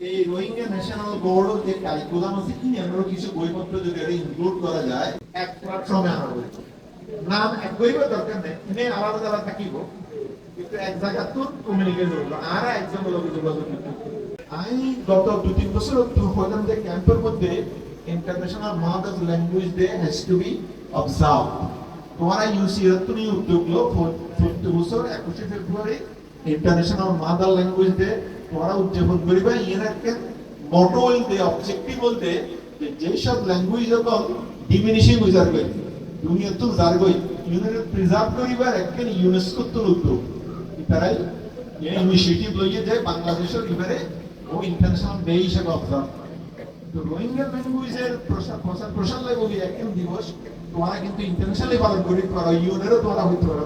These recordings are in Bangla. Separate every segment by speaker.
Speaker 1: এই রোহিঙ্গা ন্যাশনাল বোর্ড যে কারিকুলাম আছে কি আমরা কিছু বইপত্র যদি এটা ইনক্লুড করা যায় এক প্ল্যাটফর্মে আনা হবে নাম এক করিবার দরকার নেই এনে আলাদা আলাদা থাকিব কিন্তু এক জায়গা তো কমিউনিকেট করব আর একজন লোক যোগাযোগ করতে আমি গত 2-3 বছর হইলাম যে ক্যাম্পের মধ্যে international mother language day has to be observe তোমারা ইউসিআর তুমি উদ্যোগ লো 40 বছর 21 ফেব্রুয়ারি ইন্টারন্যাশনাল মাদার ল্যাঙ্গুয়েজ ডে তোমরা উদযাপন করিবা এর একটা মোটো হইতে অবজেক্টিভ বলতে যে সব ল্যাঙ্গুয়েজ যখন ডিমিনিশিং হয়ে যাবে দুনিয়া তো জারগই ইউনেস্কো প্রিজার্ভ করিবার একটা ইউনেস্কো তো উদ্যোগ তারাই এই ইনিশিয়েটিভ লইয়ে যে বাংলাদেশের এবারে ও ইন্টারন্যাশনাল ডে হিসেবে অবজার্ভ তো রোহিঙ্গা ল্যাঙ্গুয়েজের প্রসার লাগবে একদিন দিবস তোমরা কিন্তু ইন্টারন্যাশনালি পালন করি পারো ইউনেরও তোমরা হইতে পারো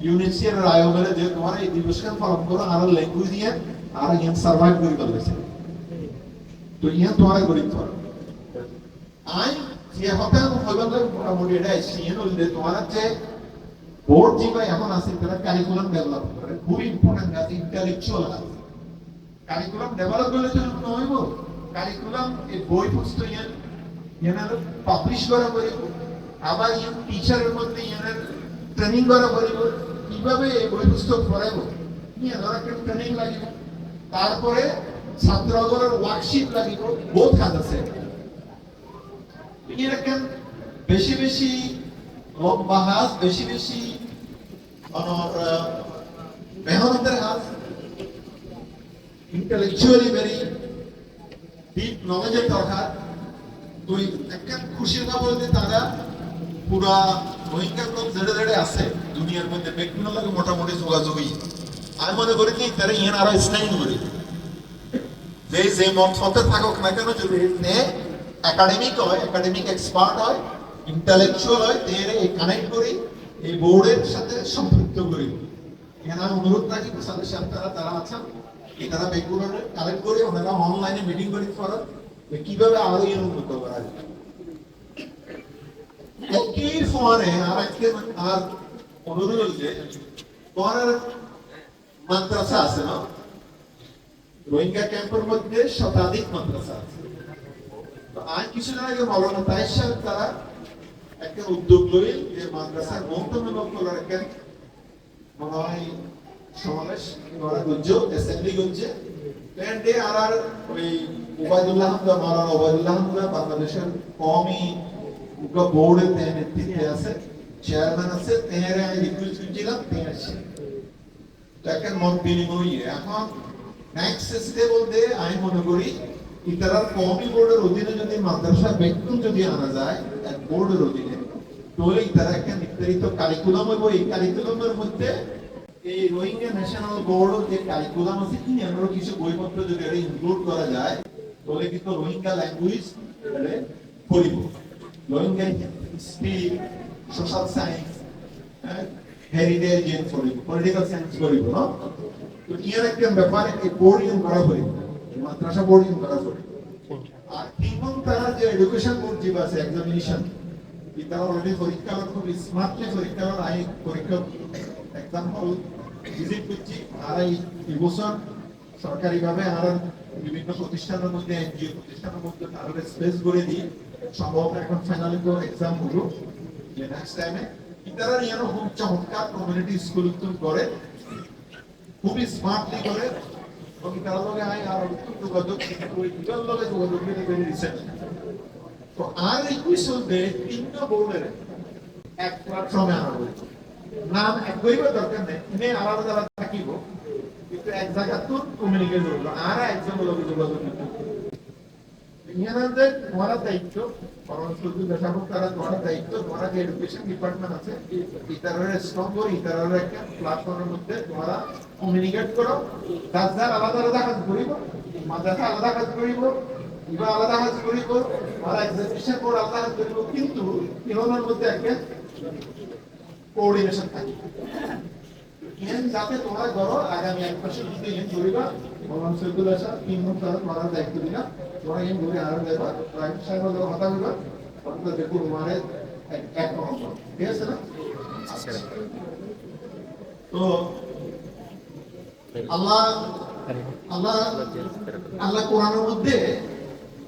Speaker 1: ইউনেস্কোর রায় বলে যে তোমরা এই দিবসকে পালন করো আর ল্যাঙ্গুয়েজ দিয়ে আর ইয়ান সার্ভাইভ করি পারলেছে তো ইয়ান তোমরা করি পারো আই যে হতে হইবালে মোটামুটি এটা সিএন হইলে তোমরা যে বোর্ড যেটা এখন আছে তারা কারিকুলাম ডেভেলপ করে খুব ইম্পর্টেন্ট কাজ ইন্টেলেকচুয়াল কাজ কারিকুলাম ডেভেলপ করলে তো নইব কারিকুলাম এই বই পুস্তক ইয়ান পাবলিশ করা করিব আবার ইয়ান টিচারের মধ্যে ইয়ানের ট্রেনিং করা করিব কিভাবে এই বই পুস্তক পড়াইব নিয়ে ধর একটা ট্রেনিং লাগিব তারপরে ছাত্রগুলোর ওয়ার্কশিট লাগিব বহুত কাজ আছে এরকম বেশি বেশি লম্বা হাত বেশি বেশি মেহনতের হাত ইন্টেলেকচুয়ালি ভেরি ডিপ নলেজের দরকার তুই একটা খুশির খবর যে তারা পুরা রোহিঙ্গা লোক জেড়ে জেড়ে আছে দুনিয়ার মধ্যে ব্যক্তির লাগে মোটামুটি যোগাযোগই আমি মনে করি যে তারা ইহান আরো স্নাইন করি যে মত হতে থাকুক না কেন যদি একাডেমিক হয় একাডেমিক এক্সপার্ট হয় ইন্টেলেকচুয়াল হয় এর এই কানেক্ট করি এই বোর্ডের সাথে সম্পৃক্ত করি এখানে আমি অনুরোধ রাখি সাথে সাথে তারা আছেন তারা বেগুলো কালেক্ট করে ওনারা অনলাইনে মিটিং করে করেন কিভাবে আরো ইয়ে উন্নত করা যায় একই ফোনে আর আজকে আর অনুরোধ হচ্ছে তোমার মাদ্রাসা আছে না রোহিঙ্গা ক্যাম্পের মধ্যে শতাধিক মাদ্রাসা আছে আজ কিছুদিন আগে মৌলানা তাইর সাহেব তারা একটা উদ্যোগ লই যে মাদ্রাসার মন্তব্য করার একটা মনে হয় সমাবেশ করা গঞ্জ অ্যাসেম্বলি গঞ্জে প্ল্যান্ডে আর ওই ওবায়দুল্লাহ হামদা মৌলানা ওবায়দুল্লাহ হামদা বাংলাদেশের কওমি বোর্ডের নেতৃত্বে আছে চেয়ারম্যান আছে তেহারে আমি রিকোয়েস্ট করছিলাম তেহারছে তাকে মত বিনিময় এখন নেক্সট স্টেপ বলতে আমি মনে করি ইতারা কওমি বোর্ডের অধীনে যদি মাদ্রাসা বেতন যদি আনা যায় এক বোর্ডের অধীনে তাহলে ইতারা একটা নির্ধারিত কারিকুলাম হইব এই কারিকুলামের মধ্যে এই রোহিঙ্গা ন্যাশনাল বোর্ড যে কারিকুলাম আছে কি আমরা কিছু বইপত্র যদি এটা ইনক্লুড করা যায় তাহলে কিন্তু রোহিঙ্গা ল্যাঙ্গুয়েজ পড়িব Rohingya history social science heritage and political science পড়িব না তো ইয়ার একটা ব্যাপারে এই বোর্ডিং করা হইব মাদ্রাসা বোর্ডিং করা হইব আর এবং তারা যে এডুকেশন বোর্ড যে আছে এক্সামিনেশন এটা অলরেডি পরীক্ষা খুব স্মার্টলি পরীক্ষা আই পরীক্ষা এক্সাম্পল ভিজিট করছি আর এই বছর সরকারিভাবে আর বিভিন্ন প্রতিষ্ঠানের মধ্যে এনজিও প্রতিষ্ঠানের মধ্যে আরো স্পেস করে দিই সম্ভবত এখন ফাইনালি তো এক্সাম হলো যে নেক্সট টাইমে ইতারা যেন খুব চমৎকার কমিউনিটি স্কুল করে খুবই স্মার্টলি করে এবং তার লগে আই আর যোগাযোগ ইটার লগে যোগাযোগ করে ভেরি রিসেন্ট তো আর এই কুইসলতে তিনটা বোর্ডের এক প্ল্যাটফর্মে আনা হয়েছে নাম এক করিবার দরকার নেই এনে আলাদা আলাদা থাকিব কিন্তু এক জায়গা তো কমিউনিকেট করবো আর একজন লোক যোগাযোগ করতে ইয়ানাদের তোমার দায়িত্ব পরমাণু দেশাবক তারা তোমার দায়িত্ব তোমার যে এডুকেশন ডিপার্টমেন্ট আছে ইতারের স্ট্রং করে ইতারের একটা প্ল্যাটফর্মের মধ্যে তোমরা কমিউনিকেট করো যার আলাদা আলাদা কাজ করিব মাদ্রাসা আলাদা কাজ করিব ইবা আলাদা কাজ করিব আর এক্সামিনেশন বোর্ড আলাদা কাজ করিব কিন্তু ইহনের মধ্যে একটা কোঅর্ডিনেশন থাকে ইহেন যাতে তোমরা করো আগামী এক বছর যদি ইহেন করিবা মৌলানা সৈয়দুল হাসান তিন ঘন্টা তারা তোমার দায়িত্ব দিলা তোমরা ইহেন ঘুরে আরো দেবা প্রাইভেট সাহেবের লোক কথা বলবা অর্থাৎ দেখো তোমার এক নম্বর ঠিক আছে না তো আল্লাহ আল্লাহ আল্লাহ কোরআনের মধ্যে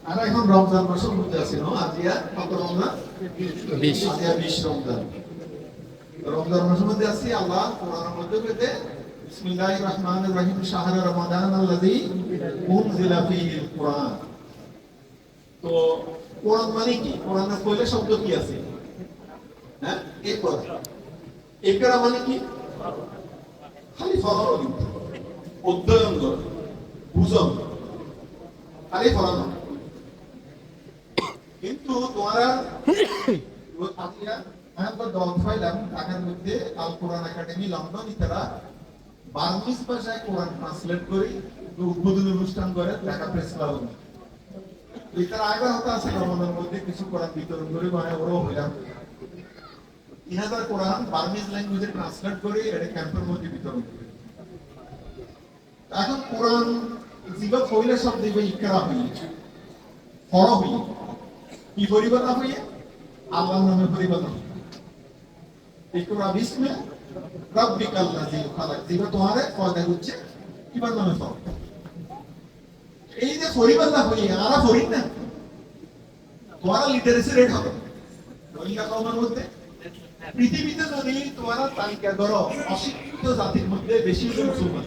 Speaker 1: আর এখন রমজান মাসের মধ্যে আছে না আজিয়া কত রমজান 20 আজিয়া 20 রমজান রমজান মাসের মধ্যে আছে আল্লাহ কোরআনের মধ্যে বলতে বিসমিল্লাহির রহমানির রহিম শাহরু রমাদান আল্লাযী উনজিলা ফীহিল কুরআন তো কোরআন মানে কি কোরআনের পয়লা শব্দ কি আছে হ্যাঁ ইকরা ইকরা মানে কি খালি পড়ানো অধ্যয়ন করা বুঝন খালি পড়ানো কিন্তু তোমরা আজকে একবার দল ফাইলাম ঢাকার মধ্যে আল কোরআন একাডেমি লন্ডন ইতারা বাংলিশ ভাষায় কোরআন ট্রান্সলেট করে উদ্বোধনী অনুষ্ঠান করে ঢাকা প্রেস ক্লাব ইতারা আগে হতে আছে রমজানের মধ্যে কিছু কোরআন বিতরণ করে মানে ওরাও হইলাম 3000 কোরআন বার্মিজ ল্যাঙ্গুয়েজে ট্রান্সলেট করে এটা ক্যাম্পের মধ্যে বিতরণ করে এখন কোরআন জীবা কইলে সব দিবে ইকরা হই পড়া হই কি পরিবর্তন হই আল্লাহর নামে পরিবর্তন ইকরা বিসমে রাব্বিকাল লাযী খালাক জীবা তোমারে পয়দা হচ্ছে কিবার নামে পড়ো এই যে পরিবর্তন হই আরা পড়ি না তোমার লিটারেসি রেট হবে রোহিঙ্গা কওমের মধ্যে পৃথিবীতে যদি তোমার তালিকা করো অশিক্ষিত জাতির মধ্যে বেশি মুসলমান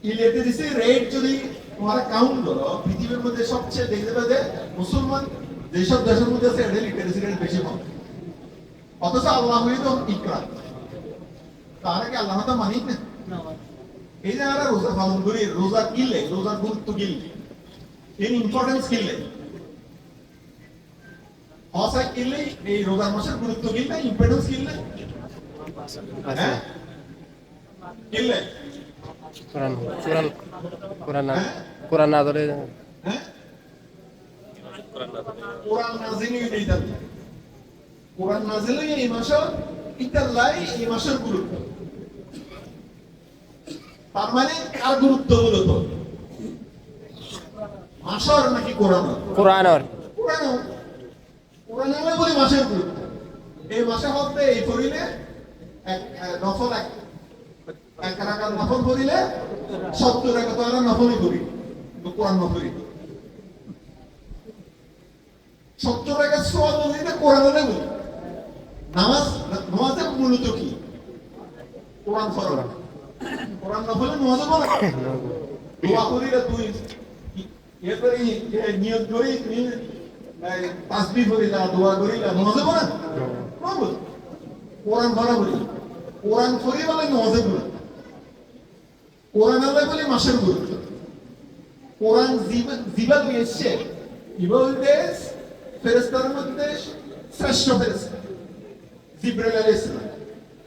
Speaker 1: ইলিটারেসি রেট যদি তোমার কাউন্ট করো পৃথিবীর মধ্যে সবচেয়ে দেখতে পাবে মুসলমান যেসব দেশের মধ্যে আছে এদের লিটারেসি রেট বেশি কম অথচ আল্লাহ হইতো ইকরা তারা কি আল্লাহ তো মানি না এই যে আমরা রোজা পালন করি রোজা কিনলে রোজার গুরুত্ব কিনলে এর ইম্পর্টেন্স কিনলে অসাই কিনলে এই রোজার মাসের গুরুত্ব কিনলে ইম্পর্টেন্স কিনলে হ্যাঁ কিনলে
Speaker 2: কোরআন কোরআন কোরআন কোরআন না ধরে
Speaker 1: হ্যাঁ কোরআন নাজিল এইটা কোরআন নাজিল এই মাসে ইতাল্লাই এই মাসের গুরুত্ব তার মানে কার গুরুত্ব হলো তো মাসের নাকি কোরআন
Speaker 2: কোরআনের
Speaker 1: কোরআন কোরআন হলো বলি মাসের গুরুত্ব এই মাসে হতে এই পড়িলে এক নফল এক রাকাত নফল পড়িলে 70 রাকাত আমরা নফলই করি কোরআন নফলই 70 রাকাত সওয়াব বলিতে কোরআন বলি নামাজের মূলত কি কোরআন ফরজ কোরআন নফলে নামাজ বলে দোয়া করিলে তুই এরপরে নিয়ত করি তুমি তাসবিহ করিলা দোয়া করিলা নামাজ বলে না কোরআন ফরজ বলি কোরআন ফরি বলে নামাজ বলে কোরআন আল্লাহ বলে মাসের গুরুত্ব কোরআন জিবা দিয়েছে ইবলদেস ফেরেশতার মধ্যে শ্রেষ্ঠ ফেরেশতা জিবরাইল আলাইহিস সালাম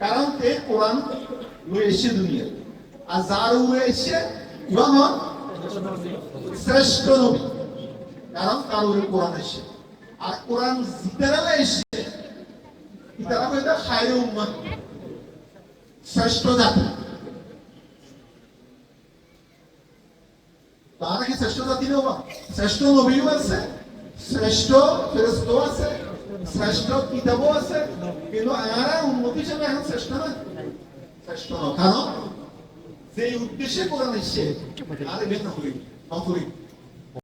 Speaker 1: কারণ তে কোরআন লয়ে এসে দুনিয়া আর যার উপরে এসে ইমাম শ্রেষ্ঠ নবী কারণ তার উপরে কোরআন এসে আর কোরআন জিতারা এসে ইতারা হইতা খায়রে উম্মাত শ্রেষ্ঠ জাতি তারা কি শ্রেষ্ঠ জাতি নবা শ্রেষ্ঠ নবীও আছে শ্রেষ্ঠ ফেরেশতাও আছে শ্রেষ্ঠ কিতাবও আছে কিন্তু আরা উম্মত হিসেবে এখন শ্রেষ্ঠ না শ্রেষ্ঠ না কারণ যে উদ্দেশ্যে কোরআন এসেছে আর বের না করি